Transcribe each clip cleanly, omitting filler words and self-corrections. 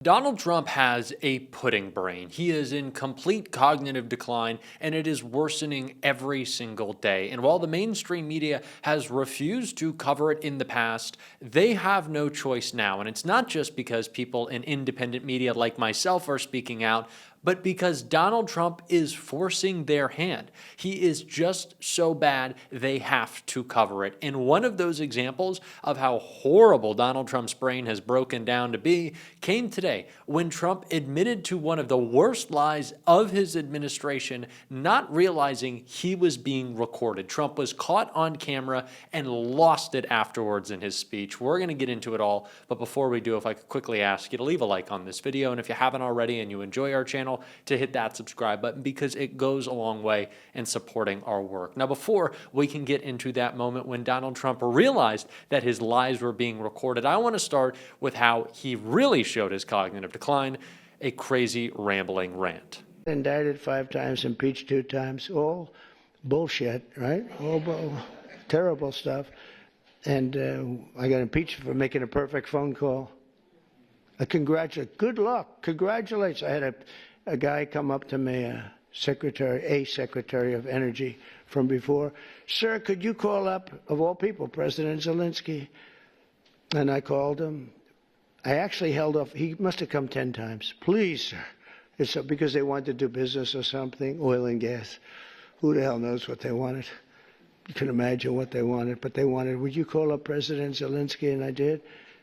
Donald Trump has a pudding brain. He is in complete cognitive decline, and it is worsening every single day. And while the mainstream media has refused to cover it in the past, they have no choice now. And it's not just because people in independent media like myself are speaking out, but because Donald Trump is forcing their hand. He is just so bad, they have to cover it. And one of those examples of how horrible Donald Trump's brain has broken down to be came today when Trump admitted to one of the worst lies of his administration, not realizing he was being recorded. Trump was caught on camera and lost it afterwards in his speech. We're going to get into it all, but before we do, if I could quickly ask you to leave a like on this video, and if you haven't already and you enjoy our channel, to hit that subscribe button because it goes a long way in supporting our work. Now, before we can get into that moment when Donald Trump realized that his lies were being recorded, I want to start with how he really showed his cognitive decline, a crazy rambling rant. Indicted 5 times, impeached 2 times, all bullshit, right? All terrible stuff. And I got impeached for making a perfect phone call. Good luck, congratulations. I had a guy come up to me, a secretary of energy from before. Sir, could you call up, of all people, President Zelensky? And I called him. I actually held off. He must have come 10 times. Please, sir. It's because they wanted to do business or something, oil and gas. Who the hell knows what they wanted? You can imagine what they wanted, but they wanted, would you call up President Zelensky? And I did.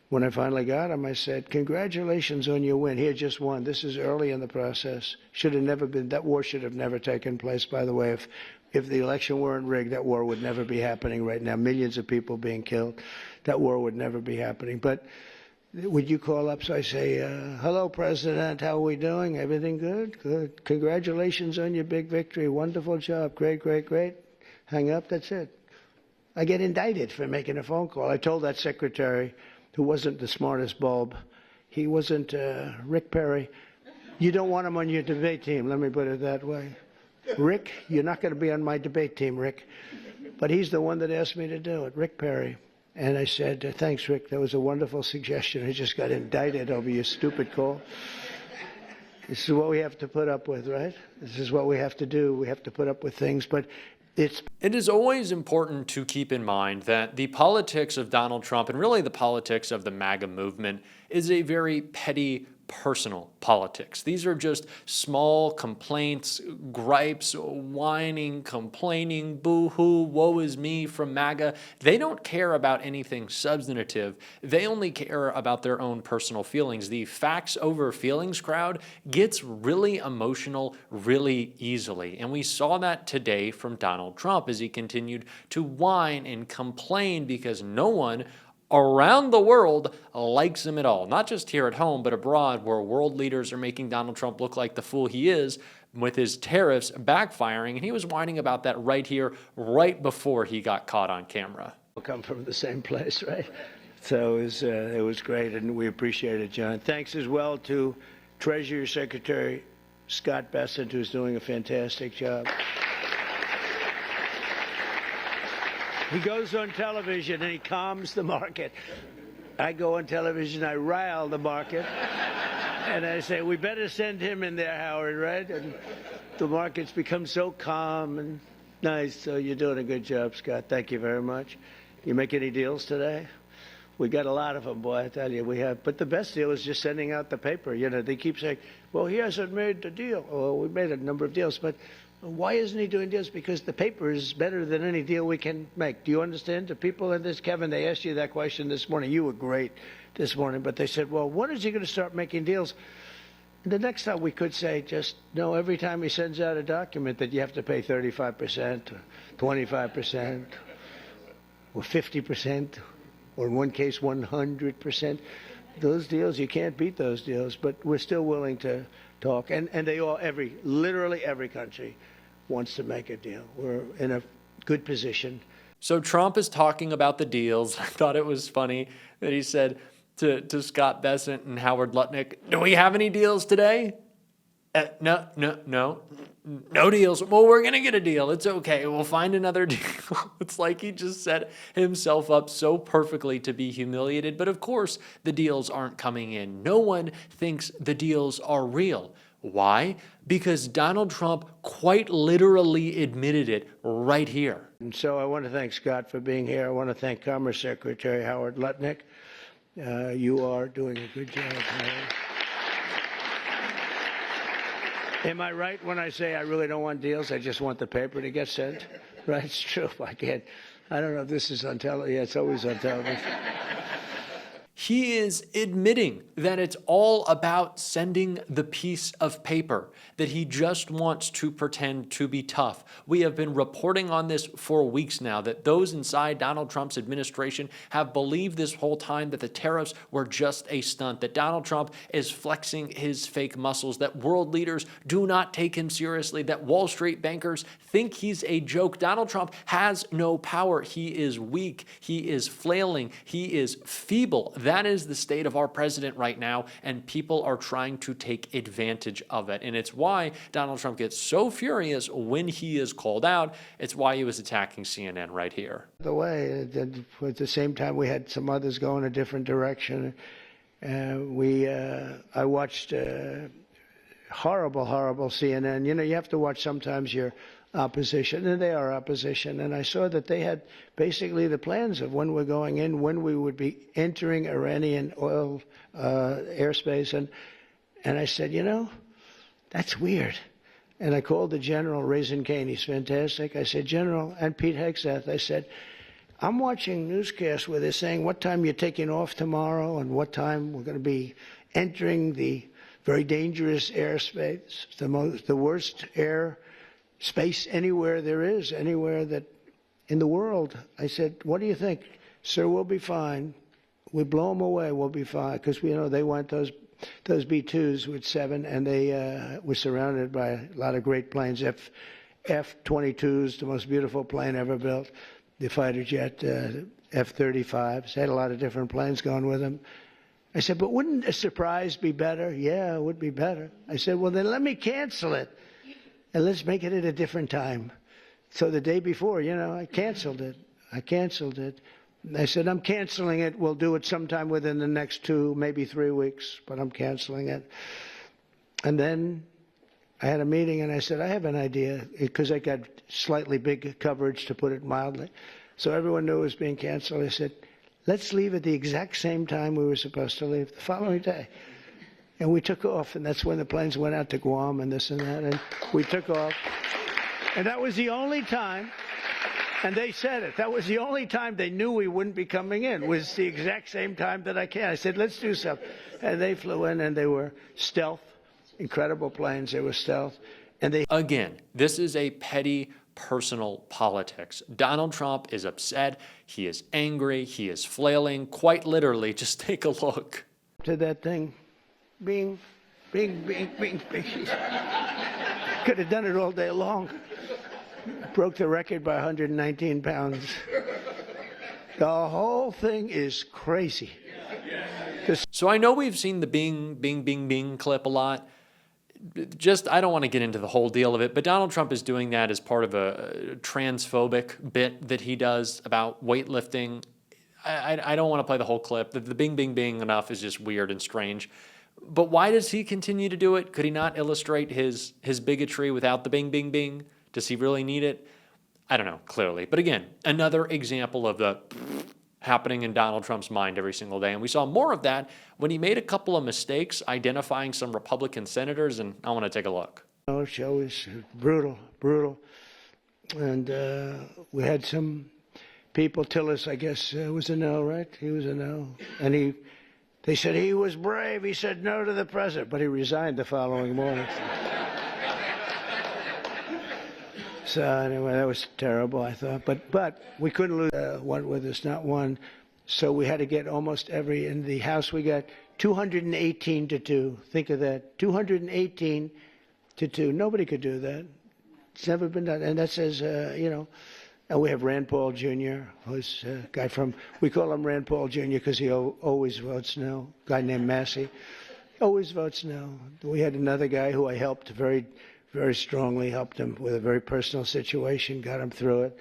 When I finally got him, I said, congratulations on your win. He had just won. This is early in the process. Should have never been, that war should have never taken place, by the way. If the election weren't rigged, that war would never be happening right now. Millions of people being killed. That war would never be happening. But would you call up? So I say, hello, President. How are we doing? Everything good? Good. Congratulations on your big victory. Wonderful job. Great, great, great. Hang up. That's it. I get indicted for making a phone call. I told that secretary, who wasn't the smartest bulb. He wasn't Rick Perry. You don't want him on your debate team, let me put it that way. Rick, you're not going to be on my debate team, Rick. But he's the one that asked me to do it, Rick Perry. And I said, thanks, Rick. That was a wonderful suggestion. I just got indicted over your stupid call. This is what we have to put up with, right? This is what we have to do. We have to put up with things. But it is always important to keep in mind that the politics of Donald Trump and really the politics of the MAGA movement is a very petty personal politics. These are just small complaints, gripes, whining, complaining, boo-hoo, woe is me from MAGA. They don't care about anything substantive. They only care about their own personal feelings. The facts over feelings crowd gets really emotional really easily. And we saw that today from Donald Trump as he continued to whine and complain because no one around the world likes him at all. Not just here at home, but abroad where world leaders are making Donald Trump look like the fool he is with his tariffs backfiring. And he was whining about that right here, right before he got caught on camera. We come from the same place, right? So it was great, and we appreciate it, John. Thanks as well to Treasury Secretary Scott Bessent, who's doing a fantastic job. He goes on television and he calms the market. I go on television, I rile the market, and I say, we better send him in there, Howard, right? And the market's become so calm and nice. So you're doing a good job, Scott. Thank you very much. You make any deals today? We got a lot of them, boy, I tell you, we have. But the best deal is just sending out the paper. You know, they keep saying, well, he hasn't made the deal. Well, we made a number of deals, but why isn't he doing deals? Because the paper is better than any deal we can make. Do you understand? The people in this, Kevin, they asked you that question this morning. You were great this morning, but they said, well, when is he going to start making deals? And the next time we could say, just no, every time he sends out a document that you have to pay 35% or 25% or 50%, or in one case 100%. Those deals, you can't beat those deals, but we're still willing to talk. And they all, literally every country wants to make a deal. We're in a good position. So Trump is talking about the deals. I thought it was funny that he said to Scott Bessent and Howard Lutnick, do we have any deals today? No deals. Well, we're going to get a deal. It's okay. We'll find another deal. It's like he just set himself up so perfectly to be humiliated. But of course, the deals aren't coming in. No one thinks the deals are real. Why? Because Donald Trump quite literally admitted it right here. And so I want to thank Scott for being here. I want to thank Commerce Secretary Howard Lutnick. You are doing a good job, Howard. Am I right when I say I really don't want deals? I just want the paper to get sent? Right? It's true. I don't know if this is on television. Yeah, it's always on television. He is admitting that it's all about sending the piece of paper, that he just wants to pretend to be tough. We have been reporting on this for weeks now, that those inside Donald Trump's administration have believed this whole time that the tariffs were just a stunt, that Donald Trump is flexing his fake muscles, that world leaders do not take him seriously, that Wall Street bankers think he's a joke. Donald Trump has no power. He is weak. He is flailing. He is feeble. That is the state of our president right now, and people are trying to take advantage of it. And it's why Donald Trump gets so furious when he is called out. It's why he was attacking CNN right here. The way, at the same time, we had some others go in a different direction. I watched horrible CNN. You know, you have to watch sometimes your opposition, and they are opposition. And I saw that they had basically the plans of when we're going in, when we would be entering Iranian oil airspace. And I said, you know, that's weird. And I called the general, Raisin Kane. He's fantastic. I said, General, and Pete Hegseth, I said, I'm watching newscasts where they're saying what time you're taking off tomorrow and what time we're going to be entering the very dangerous airspace, the worst air space anywhere there is, anywhere that in the world. I said, what do you think? Sir, we'll be fine. We blow them away, we'll be fine. Because, you know, they went those B-2s with 7, and they were surrounded by a lot of great planes. F-22s, the most beautiful plane ever built. The fighter jet, F-35s. They had a lot of different planes going with them. I said, but wouldn't a surprise be better? Yeah, it would be better. I said, well, then let me cancel it. And let's make it at a different time. So the day before, you know, I canceled it. And I said, I'm canceling it. We'll do it sometime within the next 2, maybe 3 weeks, but I'm canceling it. And then I had a meeting, and I said, I have an idea, because I got slightly big coverage, to put it mildly. So everyone knew it was being canceled. I said, let's leave at the exact same time we were supposed to leave, the following day. And we took off, and that's when the planes went out to Guam and this and that, and we took off. And that was the only time, and they said it, that was the only time they knew we wouldn't be coming in, was the exact same time that I can. I said, let's do something. And they flew in, and they were stealth, incredible planes, they were stealth. And they Again, this is a petty personal politics. Donald Trump is upset, he is angry, he is flailing, quite literally. Just take a look. To that thing. Bing, bing, bing, bing, bing. Could have done it all day long. Broke the record by 119 pounds. The whole thing is crazy. So I know we've seen the bing, bing, bing, bing clip a lot. I don't want to get into the whole deal of it, but Donald Trump is doing that as part of a transphobic bit that he does about weightlifting. I don't want to play the whole clip. The bing, bing, bing enough is just weird and strange. But why does he continue to do it? Could he not illustrate his bigotry without the bing, bing, bing? Does he really need it? I don't know, clearly. But again, another example of the happening in Donald Trump's mind every single day. And we saw more of that when he made a couple of mistakes identifying some Republican senators, and I want to take a look. The show is brutal. And we had some people, Tillis, I guess, was a no, right? He was a no. And they said he was brave. He said no to the president, but he resigned the following morning. So anyway, that was terrible, I thought. But we couldn't lose one with us, not one. So we had to get almost every, in the House we got 218 to 2. Think of that, 218 to 2. Nobody could do that. It's never been done. And that says, you know, and we have Rand Paul Jr., who's a guy from, we call him Rand Paul Jr. because he always votes no, a guy named Massey. Always votes no. We had another guy who I helped very, very strongly, helped him with a very personal situation, got him through it,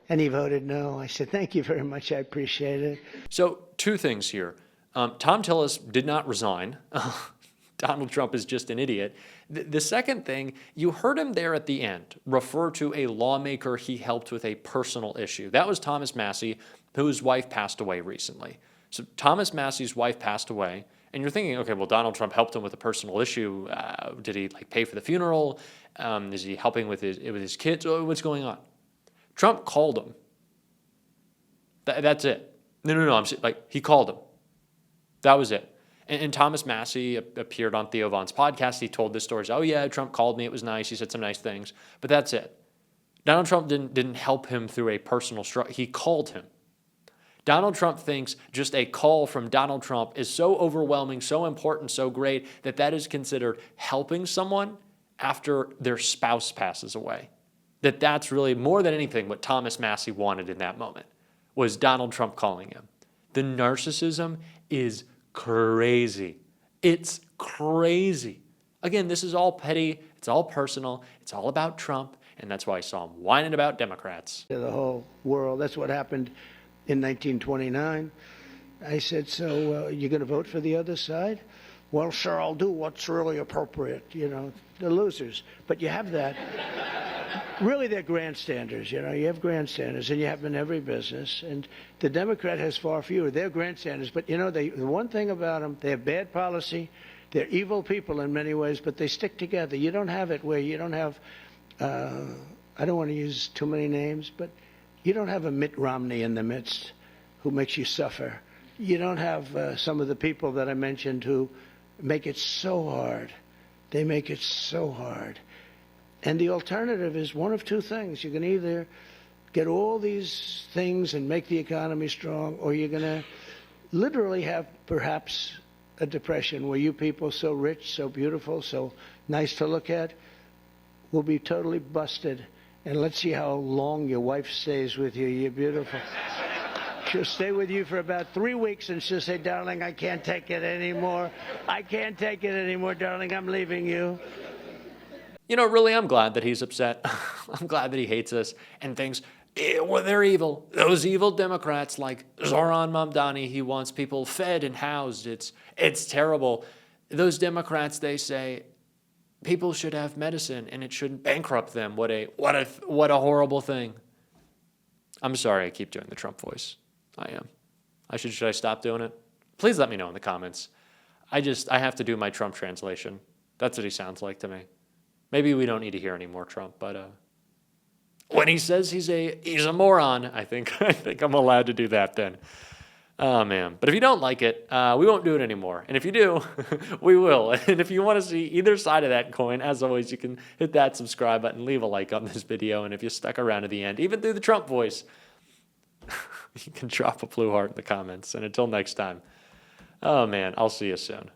and he voted no. I said, thank you very much. I appreciate it. So, two things here. Tom Tillis did not resign. Donald Trump is just an idiot. The second thing, you heard him there at the end refer to a lawmaker he helped with a personal issue. That was Thomas Massie, whose wife passed away recently. So Thomas Massie's wife passed away, and you're thinking, okay, well, Donald Trump helped him with a personal issue. Did he pay for the funeral? Is he helping with his kids? What's going on? Trump called him. That's it. No. He called him. That was it. And Thomas Massie appeared on Theo Von's podcast. He told this story. Oh, yeah, Trump called me. It was nice. He said some nice things. But that's it. Donald Trump didn't help him through a personal struggle. He called him. Donald Trump thinks just a call from Donald Trump is so overwhelming, so important, so great, that is considered helping someone after their spouse passes away. That's really, more than anything, what Thomas Massie wanted in that moment, was Donald Trump calling him. The narcissism is crazy. It's crazy. Again, this is all petty. It's all personal. It's all about Trump. And that's why I saw him whining about Democrats. The whole world. That's what happened in 1929. I said, so you're going to vote for the other side? Well, sure, I'll do what's really appropriate. The losers. But you have that. Really, they're grandstanders. You have grandstanders, and you have them in every business. And the Democrat has far fewer. They're grandstanders. But, the one thing about them, they have bad policy. They're evil people in many ways, but they stick together. You don't have it where you don't have, I don't want to use too many names, but you don't have a Mitt Romney in the midst who makes you suffer. You don't have some of the people that I mentioned who make it so hard. They make it so hard. And the alternative is one of two things. You can either get all these things and make the economy strong, or you're going to literally have perhaps a depression where you people so rich, so beautiful, so nice to look at will be totally busted. And let's see how long your wife stays with you. You're beautiful. She'll stay with you for about 3 weeks, and she'll say, darling, I can't take it anymore. I can't take it anymore, darling. I'm leaving you. Really, I'm glad that he's upset. I'm glad that he hates us and thinks, well, they're evil. Those evil Democrats like Zoran Mamdani, he wants people fed and housed. It's terrible. Those Democrats, they say, people should have medicine and it shouldn't bankrupt them. What a horrible thing. I'm sorry I keep doing the Trump voice. I am. Should I stop doing it? Please let me know in the comments. I have to do my Trump translation. That's what he sounds like to me. Maybe we don't need to hear any more Trump, but when he says he's a moron, I think I'm allowed to do that then. Oh, man. But if you don't like it, we won't do it anymore. And if you do, we will. And if you want to see either side of that coin, as always, you can hit that subscribe button, leave a like on this video, and if you stuck around to the end, even through the Trump voice, you can drop a blue heart in the comments. And until next time, oh, man, I'll see you soon.